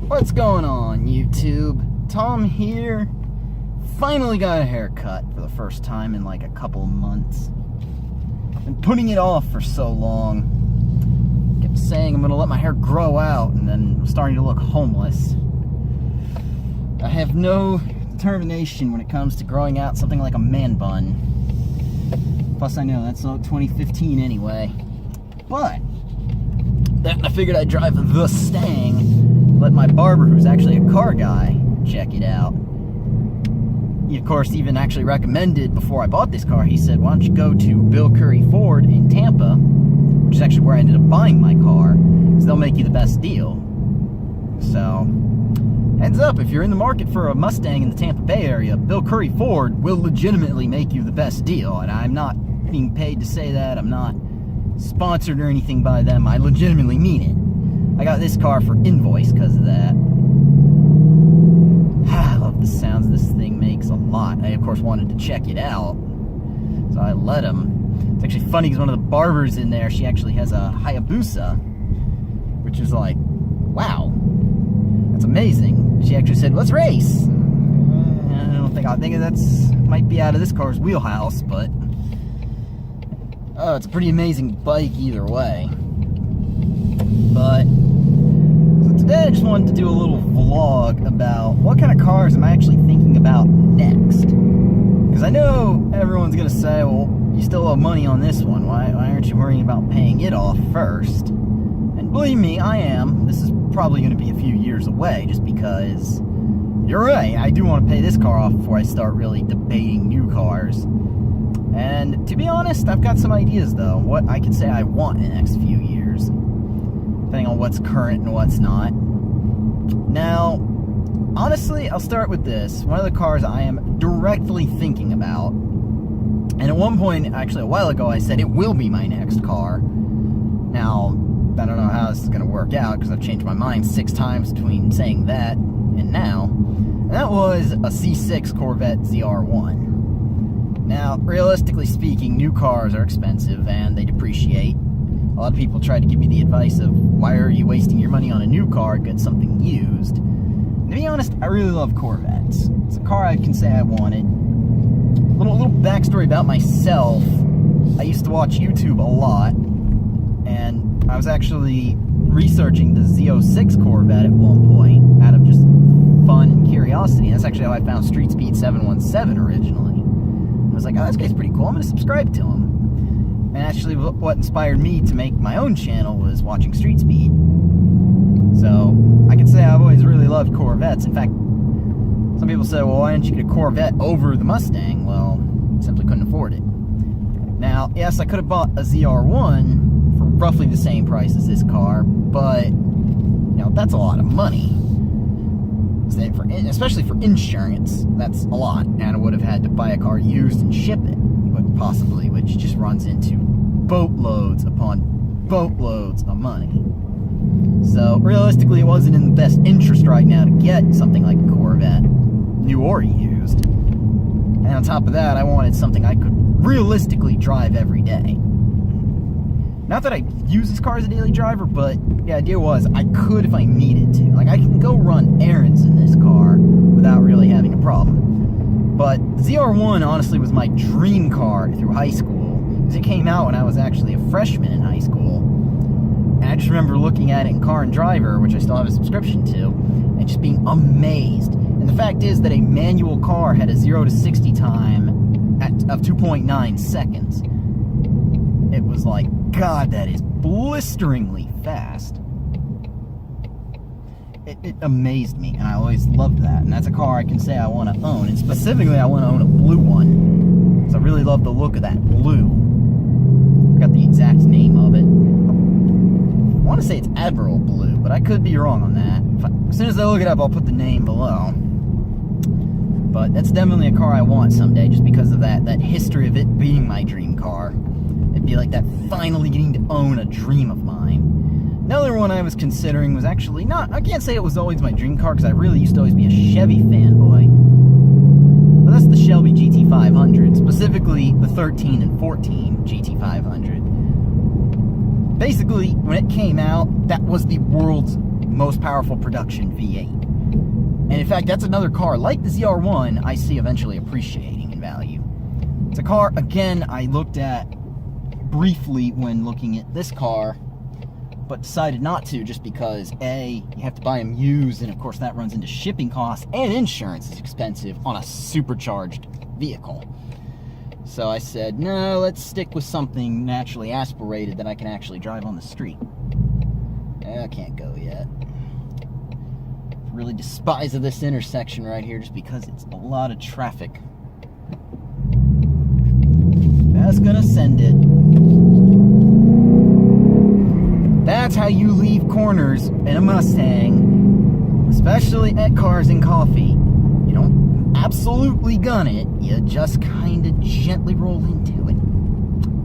What's going on, YouTube? Tom here. Finally got a haircut for the first time in like a couple of months. Been putting it off for so long. Kept saying I'm gonna let my hair grow out, and then I'm starting to look homeless. I have no determination when it comes to growing out something like a man bun. Plus I know that's not 2015 anyway. But then I figured I'd drive the Stang, let my barber, who's actually a car guy, check it out. He, of course, even actually recommended before I bought this car, he said, why don't you go to Bill Curry Ford in Tampa, which is actually where I ended up buying my car, because they'll make you the best deal. So, heads up, if you're in the market for a Mustang in the Tampa Bay area, Bill Curry Ford will legitimately make you the best deal. And I'm not being paid to say that, I'm not sponsored or anything by them, I legitimately mean it. I got this car for invoice because of that. I love the sounds this thing makes a lot. I, of course, wanted to check it out, so I let him. It's actually funny because one of the barbers in there, she actually has a Hayabusa, which is like, wow, that's amazing. She actually said, let's race. I think that's might be out of this car's wheelhouse, but it's a pretty amazing bike either way. But so today I just wanted to do a little vlog about what kind of cars am I actually thinking about next. Because I know everyone's going to say, well, you still owe money on this one. Why aren't you worrying about paying it off first? And believe me, I am. This is probably going to be a few years away just because you're right. I do want to pay this car off before I start really debating new cars. And to be honest, I've got some ideas though, what I could say I want in the next few years, depending on what's current and what's not. Now, honestly, I'll start with this. One of the cars I am directly thinking about, and at one point, actually a while ago, I said it will be my next car. Now, I don't know how this is going to work out, because I've changed my mind 6 times between saying that and now. And that was a C6 Corvette ZR1. Now, realistically speaking, new cars are expensive and they depreciate. A lot of people try to give me the advice of, why are you wasting your money on a new car, get something used. And to be honest, I really love Corvettes. It's a car I can say I wanted. Little backstory about myself. I used to watch YouTube a lot, and I was actually researching the Z06 Corvette at one point out of just fun and curiosity. That's actually how I found Street Speed 717 originally. I was like, oh, this guy's pretty cool, I'm going to subscribe to him. And actually what inspired me to make my own channel was watching Street Speed. So, I can say I've always really loved Corvettes. In fact, some people say, well, why didn't you get a Corvette over the Mustang? Well, simply couldn't afford it. Now, yes, I could have bought a ZR1 for roughly the same price as this car, but, you know, that's a lot of money. Especially for insurance, that's a lot, and I would have had to buy a car used and ship it, possibly, which just runs into boatloads upon boatloads of money. So realistically, it wasn't in the best interest right now to get something like a Corvette, new or used. And on top of that, I wanted something I could realistically drive every day. Not that I use this car as a daily driver, but the idea was I could if I needed to. Like, I can go run errands in this car without really having a problem. But ZR1 honestly was my dream car through high school, because it came out when I was actually a freshman in high school. And I just remember looking at it in Car and Driver, which I still have a subscription to, and just being amazed. And the fact is that a manual car had a 0 to 60 time of 2.9 seconds. It was like, God, that is blisteringly fast. It amazed me, and I always loved that. And that's a car I can say I want to own. And specifically, I want to own a blue one, because I really love the look of that blue. I forgot the exact name of it. I want to say it's Admiral Blue, but I could be wrong on that. As soon as I look it up, I'll put the name below. But that's definitely a car I want someday, just because of that history of it being my dream car. It'd be like that finally getting to own a dream of mine. Another one I was considering was actually not, I can't say it was always my dream car, because I really used to always be a Chevy fanboy. But that's the Shelby GT500, specifically the 13 and 14 GT500. Basically, when it came out, that was the world's most powerful production V8. And in fact, that's another car, like the ZR1, I see eventually appreciating in value. It's a car, again, I looked at briefly when looking at this car, but decided not to just because, A, you have to buy them used, and of course that runs into shipping costs, and insurance is expensive on a supercharged vehicle. So I said, no, let's stick with something naturally aspirated that I can actually drive on the street. I can't go yet. Really despise of this intersection right here just because it's a lot of traffic. That's gonna send it. That's how you leave corners in a Mustang, especially at Cars and Coffee. You don't absolutely gun it, you just kind of gently roll into it.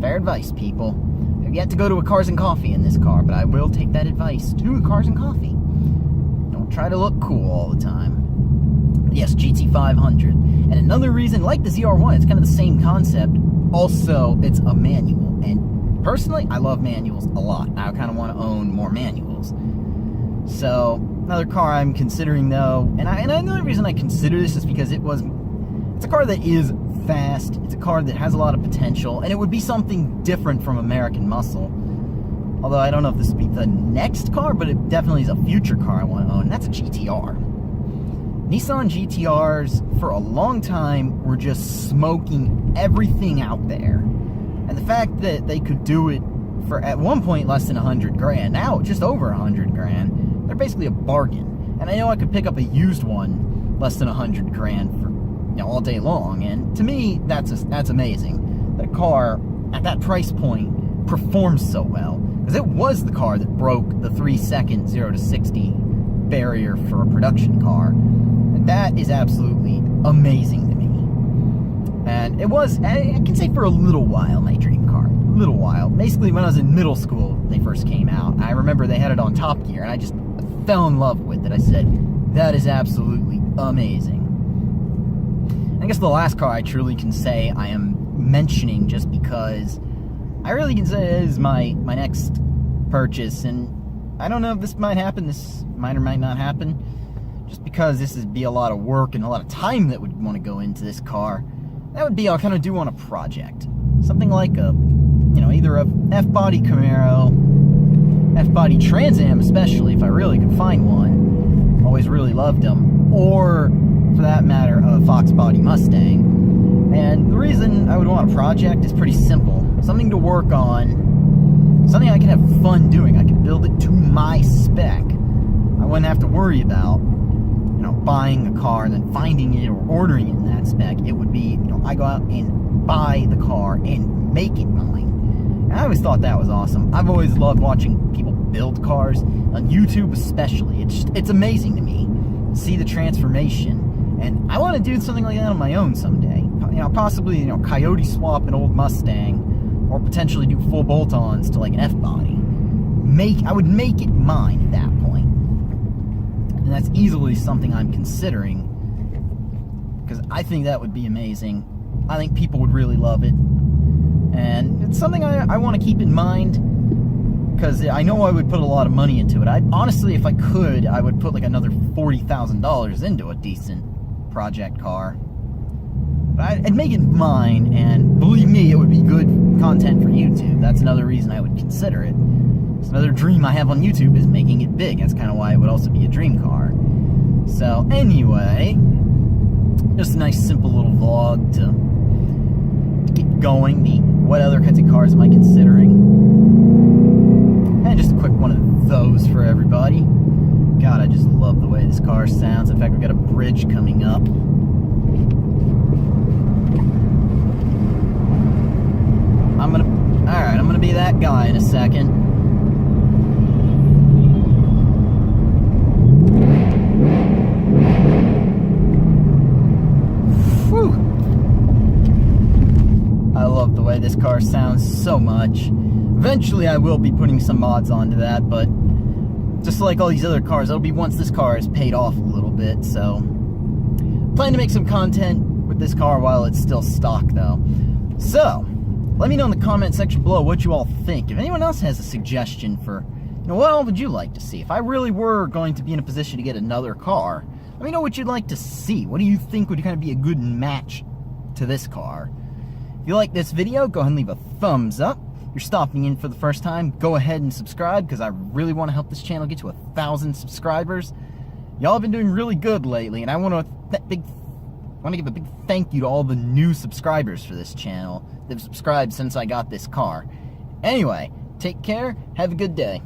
Fair advice, people. I've yet to go to a Cars and Coffee in this car, but I will take that advice to a Cars and Coffee. Don't try to look cool all the time. Yes, GT500. And another reason, like the ZR1, it's kind of the same concept. Also, it's a manual. And personally, I love manuals a lot. I kind of want to own more manuals. So, another car I'm considering though, and another reason I consider this is because it's a car that is fast, it's a car that has a lot of potential, and it would be something different from American Muscle. Although I don't know if this would be the next car, but it definitely is a future car I want to own, and that's a GTR. Nissan GTRs, for a long time, were just smoking everything out there. And the fact that they could do it for, at one point, less than 100 grand, now just over 100 grand, they're basically a bargain. And I know I could pick up a used one less than 100 grand for, all day long, and to me, that's amazing. That a car, at that price point, performs so well. Because it was the car that broke the 3-second 0 to 60 barrier for a production car. And that is absolutely amazing to me. And it was, I can say for a little while, my dream car. A little while. Basically, when I was in middle school, they first came out. I remember they had it on Top Gear, and I just fell in love with it. I said, that is absolutely amazing. I guess the last car I truly can say I am mentioning just because I really can say it is my next purchase, and I don't know if this might happen, this might or might not happen, just because this would be a lot of work and a lot of time that would want to go into this car. That would be I'll kind of do on a project. Something like a, either a F-body Camaro, F-body Trans Am especially, if I really could find one. Always really loved them. Or, for that matter, a Fox body Mustang. And the reason I would want a project is pretty simple. Something to work on, something I can have fun doing. I can build it to my spec. I wouldn't have to worry about, buying a car and then finding it or ordering it in that spec. It would be, I go out and buy the car and make it mine. And I always thought that was awesome. I've always loved watching people build cars, on YouTube especially. It's amazing to me to see the transformation. And I want to do something like that on my own someday. Possibly, coyote swap an old Mustang, or potentially do full bolt-ons to like an F-body. I would make it mine at that point. And that's easily something I'm considering, because I think that would be amazing. I think people would really love it. And it's something I want to keep in mind, because I know I would put a lot of money into it. Honestly, if I could, I would put like another $40,000 into a decent project car. But I'd make it mine, and believe me, it would be good content for YouTube. That's another reason I would consider it. It's another dream I have on YouTube is making it big. That's kind of why it would also be a dream car. So anyway, just a nice simple little vlog to get going. What other kinds of cars am I considering? And just a quick one of those for everybody. God, I just love the way this car sounds. In fact, we've got a bridge coming up. Alright, I'm gonna be that guy in a second. Whew. I love the way this car sounds so much. Eventually I will be putting some mods onto that, but just like all these other cars, it'll be once this car is paid off a little bit, so plan to make some content with this car while it's still stock though. So, let me know in the comment section below what you all think. If anyone else has a suggestion for Now, what all would you like to see? If I really were going to be in a position to get another car, let me know what you'd like to see. What do you think would kind of be a good match to this car? If you like this video, go ahead and leave a thumbs up. If you're stopping in for the first time, go ahead and subscribe, because I really want to help this channel get to 1,000 subscribers. Y'all have been doing really good lately, and I want to give a big thank you to all the new subscribers for this channel that have subscribed since I got this car. Anyway, take care, have a good day.